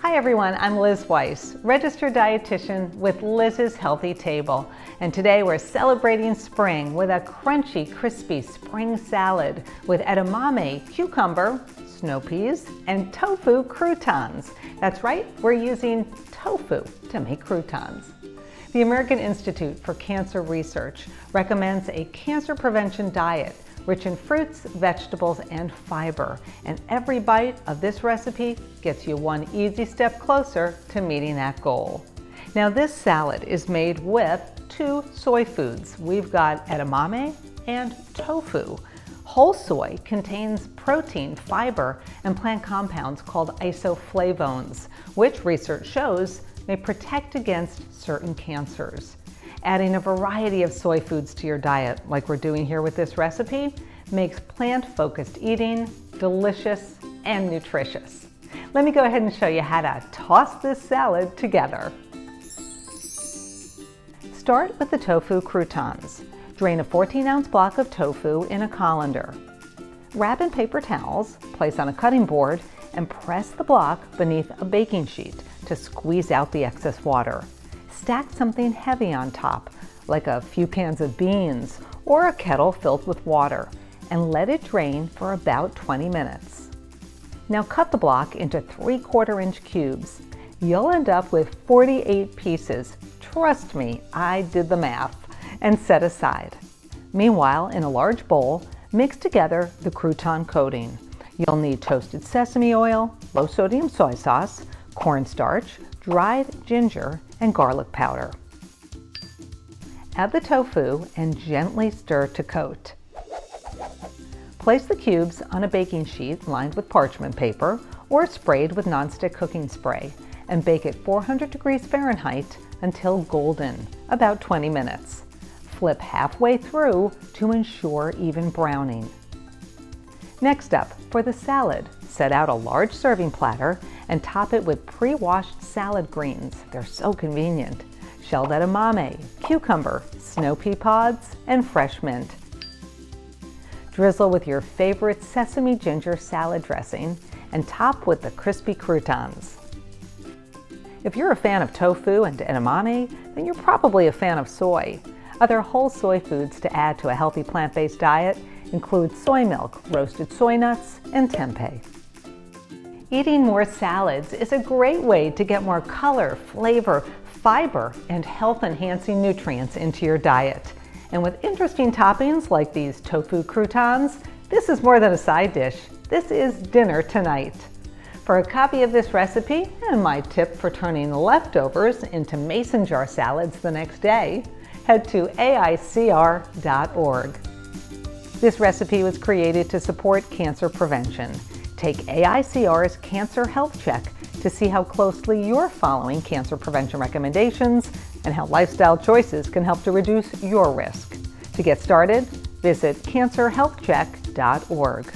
Hi everyone, I'm Liz Weiss, registered dietitian with Liz's Healthy Table. And today we're celebrating spring with a crunchy, crispy spring salad with edamame, cucumber, snow peas, and tofu croutons. That's right, we're using tofu to make croutons. The American Institute for Cancer Research recommends a cancer prevention diet rich in fruits, vegetables, and fiber. And every bite of this recipe gets you one easy step closer to meeting that goal. Now this salad is made with two soy foods. We've got edamame and tofu. Whole soy contains protein, fiber, and plant compounds called isoflavones, which research shows may protect against certain cancers. Adding a variety of soy foods to your diet, like we're doing here with this recipe, makes plant-focused eating delicious and nutritious. Let me go ahead and show you how to toss this salad together. Start with the tofu croutons. Drain a 14-ounce block of tofu in a colander. Wrap in paper towels, place on a cutting board, and press the block beneath a baking sheet to squeeze out the excess water. Stack something heavy on top, like a few cans of beans or a kettle filled with water, and let it drain for about 20 minutes. Now cut the block into 3/4-inch cubes. You'll end up with 48 pieces. Trust me, I did the math, and set aside. Meanwhile, in a large bowl, mix together the crouton coating. You'll need toasted sesame oil, low-sodium soy sauce, cornstarch, dried ginger, and garlic powder. Add the tofu and gently stir to coat. Place the cubes on a baking sheet lined with parchment paper or sprayed with nonstick cooking spray and bake at 400 degrees Fahrenheit until golden, about 20 minutes. Flip halfway through to ensure even browning. Next up, for the salad, set out a large serving platter and top it with pre-washed salad greens. They're so convenient. Shelled edamame, cucumber, snow pea pods, and fresh mint. Drizzle with your favorite sesame ginger salad dressing and top with the crispy croutons. If you're a fan of tofu and edamame, then you're probably a fan of soy. Other whole soy foods to add to a healthy plant-based diet include soy milk, roasted soy nuts, and tempeh. Eating more salads is a great way to get more color, flavor, fiber, and health-enhancing nutrients into your diet. And with interesting toppings like these tofu croutons, this is more than a side dish. This is dinner tonight. For a copy of this recipe and my tip for turning leftovers into mason jar salads the next day, head to aicr.org. This recipe was created to support cancer prevention. Take AICR's Cancer Health Check to see how closely you're following cancer prevention recommendations and how lifestyle choices can help to reduce your risk. To get started, visit cancerhealthcheck.org.